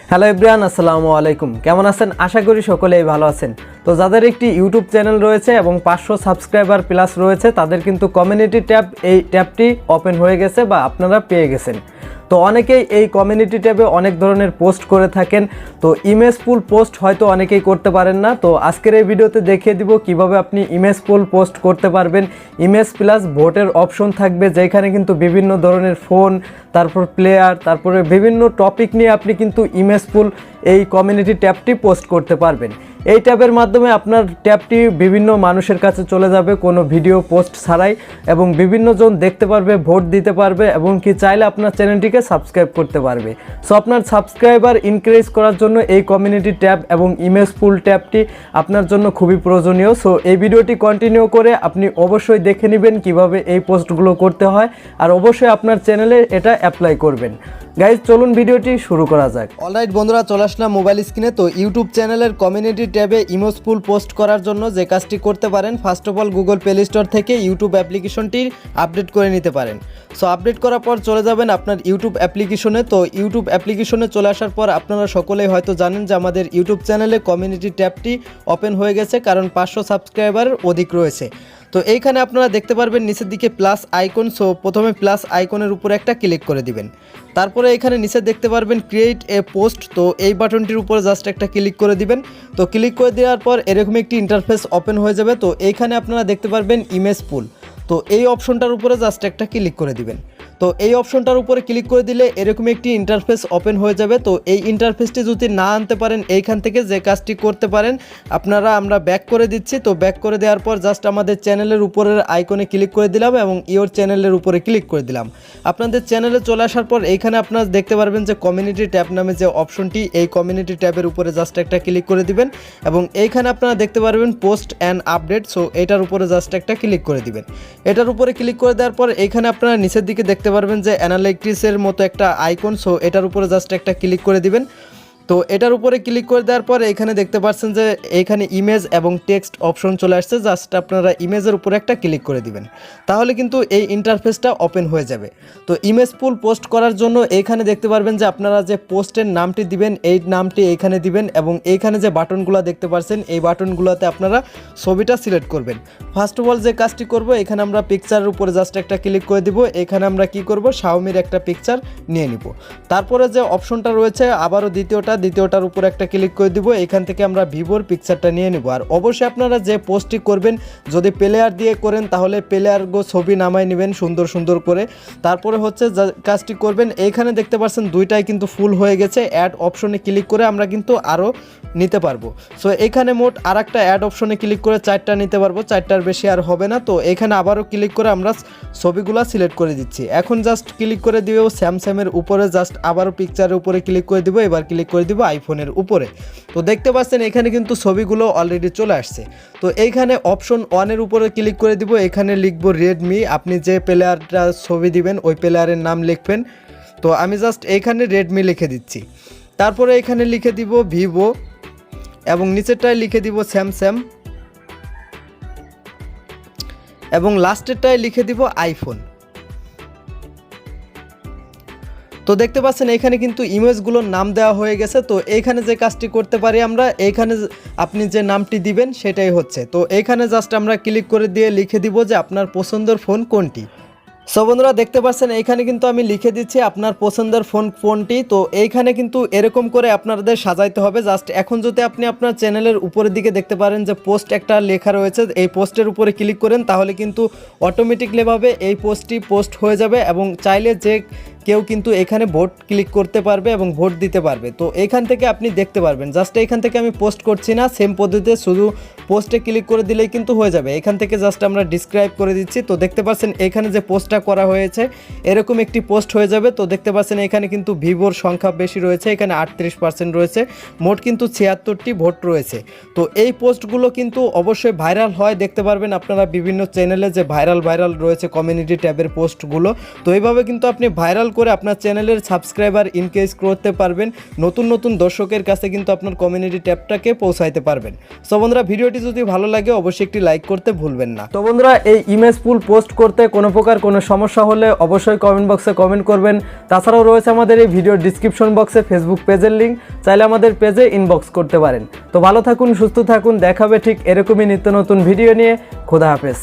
Hello everyone, আসসালামু আলাইকুম। কেমন আছেন? আশা করি সকলেই ভালো আছেন। তো যাদের একটি ইউটিউব চ্যানেল রয়েছে এবং 500 সাবস্ক্রাইবার প্লাস রয়েছে তাদের কিন্তু কমিউনিটি ট্যাব এই ট্যাবটি ওপেন হয়ে গেছে বা আপনারা পেয়ে গেছেন। তো অনেকেই এই কমিউনিটি ট্যাবে অনেক ধরনের পোস্ট করে থাকেন। তো ইমেজফুল পোস্ট হয়তো অনেকেই করতে পারেন না। তো আজকের এই ভিডিওতে দেখিয়ে দিব কিভাবে আপনি ইমেজফুল পোস্ট করতে পারবেন। ইমেজ প্লাস ভোটের অপশন থাকবে, যেখানে কিন্তু বিভিন্ন ধরনের ফোন, তারপর প্লেয়ার, তারপরে বিভিন্ন টপিক নিয়ে আপনি কিন্তু ইমেজফুল এই কমিউনিটি ট্যাবটি পোস্ট করতে পারবেন। এই ট্যাবের মাধ্যমে আপনার ট্যাবটি বিভিন্ন মানুষের কাছে চলে যাবে কোনো ভিডিও পোস্ট ছাড়াই, এবং বিভিন্ন জন দেখতে পারবে, ভোট দিতে পারবে, এবং কি চাইলে আপনার চ্যানেলটিকে সাবস্ক্রাইব করতে পারবে। সো আপনার সাবস্ক্রাইবার ইনক্রিজ করার জন্য এই কমিউনিটি ট্যাব এবং ইমেজফুল ট্যাবটি আপনার জন্য খুবই প্রয়োজনীয়। সো এই ভিডিওটি কন্টিনিউ করে আপনি অবশ্যই দেখে নেবেন কিভাবে এই পোস্টগুলো করতে হয়, আর অবশ্যই আপনার চ্যানেলে এটা অ্যাপ্লাই করবেন। গাইজ, চলুন ভিডিওটি শুরু করা যাক। অলরাইট বন্ধুরা, চলে আসলাম মোবাইল স্ক্রিনে। তো ইউটিউব চ্যানেলের কমিউনিটি ট্যাবে ইমেজফুল পোস্ট করার জন্য যে কাজটি করতে পারেন, first of all Google play store থেকে ইউটিউব অ্যাপ্লিকেশনটি আপডেট করে নিতে পারেন। সো আপডেট করার পর চলে যাবেন আপনার ইউটিউব অ্যাপ্লিকেশনে। তো ইউটিউব অ্যাপ্লিকেশনে চলে আসার পর আপনারা সকলেই হয়তো জানেন যে আমাদের ইউটিউব চ্যানেলে কমিউনিটি ট্যাবটি ওপেন হয়ে গেছে, কারণ 500 সাবস্ক্রাইবার অধিক রয়েছে। তো এইখানে আপনারা দেখতে পারবেন নিচের দিকে প্লাস আইকন। সো প্রথমে প্লাস আইকনের উপরে একটা ক্লিক করে দিবেন। তারপরে এখানে নিচে দেখতে পারবেন ক্রিয়েট এ পোস্ট। তো এই বাটনটির উপরে জাস্ট একটা ক্লিক করে দিবেন। তো ক্লিক করে দেওয়ার পর এরকম একটি ইন্টারফেস ওপেন হয়ে যাবে। তো এইখানে আপনারা দেখতে পারবেন ইমেজফুল। তো এই অপশনটার উপরে জাস্ট একটা ক্লিক করে দিবেন। তো এই অপশনটার উপরে ক্লিক করে দিলে এরকম একটি ইন্টারফেস ওপেন হয়ে যাবে। তো এই ইন্টারফেসটি যদি না আনতে পারেন, এইখান থেকে যে কাজটি করতে পারেন আমরা ব্যাক করে দিচ্ছি। তো ব্যাক করে দেওয়ার পর জাস্ট আমাদের চ্যানেলের উপরের আইকনে ক্লিক করে দিলাম এবং ইওর চ্যানেলের উপরে ক্লিক করে দিলাম। আপনাদের চ্যানেলে চলে আসার পর এইখানে আপনারা দেখতে পারবেন যে কমিউনিটি ট্যাব নামে যে অপশনটি, এই কমিউনিটি ট্যাবের উপরে জাস্ট একটা ক্লিক করে দিবেন এবং এইখানে আপনারা দেখতে পারবেন পোস্ট অ্যান্ড আপডেট। সো এটার উপরে জাস্ট একটা ক্লিক করে দিবেন। এটার উপরে ক্লিক করে দেওয়ার পর এইখানে আপনারা নিচের দিকে দেখতে পারবেন যে অ্যানালিটিক্সের মতো একটা আইকন। সো এটার উপরে জাস্ট একটা ক্লিক করে দিবেন। তো এটার উপরে ক্লিক করে দেওয়ার পর এখানে দেখতে পাচ্ছেন যে এইখানে ইমেজ এবং টেক্সট অপশন চলে আসছে। জাস্ট আপনারা ইমেজের উপরে একটা ক্লিক করে দিবেন, তাহলে কিন্তু এই ইন্টারফেসটা ওপেন হয়ে যাবে। তো ইমেজফুল পোস্ট করার জন্য এইখানে দেখতে পারবেন যে আপনারা যে পোস্টের নামটি দিবেন, এই নামটি এইখানে দিবেন, এবং এইখানে যে বাটনগুলো দেখতে পাচ্ছেন এই বাটনগুলোতে আপনারা ছবিটা সিলেক্ট করবেন। ফার্স্ট অফ অল যে কাজটি করব, এখানে আমরা পিকচারের উপরে জাস্ট একটা ক্লিক করে দিব। এখানে আমরা কি করব, শাওমির একটা পিকচার নিয়ে নিব। তারপরে যে অপশনটা রয়েছে আবারও দ্বিতীয়টার উপরে একটা ক্লিক করে দিব। এখান থেকে আমরা ভিভোর পিকচারটা নিয়ে নিব। আর অবশ্যই আপনারা যে পোস্টটি করবেন, যদি প্লেয়ার দিয়ে করেন তাহলে প্লেয়ার ছবি নামায় নেবেন সুন্দর সুন্দর করে। তারপরে হচ্ছে কাজটি করবেন, এইখানে দেখতে পাচ্ছেন দুইটাই কিন্তু ফুল হয়ে গেছে। অ্যাড অপশনে ক্লিক করে আমরা কিন্তু আরও নিতে পারবো। সো এখানে মোট আর একটা অ্যাড অপশনে ক্লিক করে 4টা নিতে পারবো, 4টার বেশি আর হবে না। তো এখানে আবারও ক্লিক করে আমরা ছবিগুলো সিলেক্ট করে দিচ্ছি। এখন জাস্ট ক্লিক করে দিব স্যামসাংয়ের উপরে, জাস্ট আবারও পিকচারের উপরে ক্লিক করে দিব। এবার ক্লিক করে দিব আইফোনের উপরে। তো দেখতে পাচ্ছেন এখানে কিন্তু ছবিগুলো অলরেডি চলে আসছে। তো এইখানে অপশন 1-এর উপরে ক্লিক করে দিব। এখানে লিখব রেডমি। আপনি যে প্লেয়ারটা ছবি দিবেন ওই প্লেয়ারের নাম লিখবেন। তো আমি জাস্ট এইখানে রেডমি লিখে দিচ্ছি। তারপরে এখানে লিখে দিব ভিভো, এবং নিচেরটায় লিখে দিব স্যামসাং, এবং লাস্টেরটায় লিখে দিব আইফোন। তো দেখতে পাচ্ছেন এখানে কিন্তু ইমেজগুলোর নাম দেওয়া হয়ে গেছে। তো এইখানে যে কাজটি করতে পারি আমরা, এইখানে আপনি যে নামটি দিবেন সেটাই হচ্ছে। তো এইখানে জাস্ট আমরা ক্লিক করে দিয়ে লিখে দিব যে আপনার পছন্দের ফোন কোনটি। সো বন্ধুরা, দেখতে পাচ্ছেন এইখানে কিন্তু আমি লিখে দিচ্ছি আপনার পছন্দের ফোন কোনটি। তো এইখানে কিন্তু এরকম করে আপনাদের সাজাইতে হবে। জাস্ট এখন যদি আপনি আপনার চ্যানেলের উপরের দিকে দেখতে পারেন যে পোস্ট একটা লেখা রয়েছে, এই পোস্টের উপরে ক্লিক করেন তাহলে কিন্তু অটোমেটিকলিভাবে এই পোস্টটি পোস্ট হয়ে যাবে, এবং চাইলে যে কেউ কিন্তু এখানে ভোট ক্লিক করতে পারবে এবং ভোট দিতে পারবে। তো এখান থেকে আপনি দেখতে পারবেন। জাস্ট এখান থেকে আমি পোস্ট করছি না, সেম পদ্ধতিতে শুধু পোস্টে ক্লিক করে দিলেই কিন্তু হয়ে যাবে। এখান থেকে জাস্ট আমরা ডিসক্রাইব করে দিচ্ছি। তো দেখতে পাচ্ছেন এখানে যে পোস্টটা করা হয়েছে এরকম একটি পোস্ট হয়ে যাবে। তো দেখতে পাচ্ছেন এখানে কিন্তু ভিভোর সংখ্যা বেশি রয়েছে, এখানে 38% রয়েছে, মোট কিন্তু 76টি ভোট রয়েছে। তো এই পোস্টগুলো কিন্তু অবশ্যই ভাইরাল হয়, দেখতে পারবেন আপনারা বিভিন্ন চ্যানেলে যে ভাইরাল রয়েছে কমিউনিটি ট্যাবের পোস্টগুলো। তো এইভাবে কিন্তু আপনি ভাইরাল করে আপনার চ্যানেলের সাবস্ক্রাইবার ইনক্রিজ করতে পারবেন, নতুন নতুন দর্শকের কাছে কিন্তু আপনার কমিউনিটি ট্যাবটাকে পৌঁছাইতে পারবেন। সো বন্ধুরা, ভিডিওটি যদি ভালো লাগে অবশ্যই একটি লাইক করতে ভুলবেন না। তো বন্ধুরা, এই ইমেজ পুল পোস্ট করতে কোনো প্রকার কোনো সমস্যা হলে অবশ্যই কমেন্ট বক্সে কমেন্ট করবেন। তাছাড়াও রয়েছে আমাদের এই ভিডিওর ডিসক্রিপশন বক্সে ফেসবুক পেজের লিঙ্ক, চাইলে আমাদের পেজে ইনবক্স করতে পারেন। তো ভালো থাকুন, সুস্থ থাকুন, দেখাবে ঠিক এরকমই নিত্য নতুন ভিডিও নিয়ে। খোদা হাফেজ।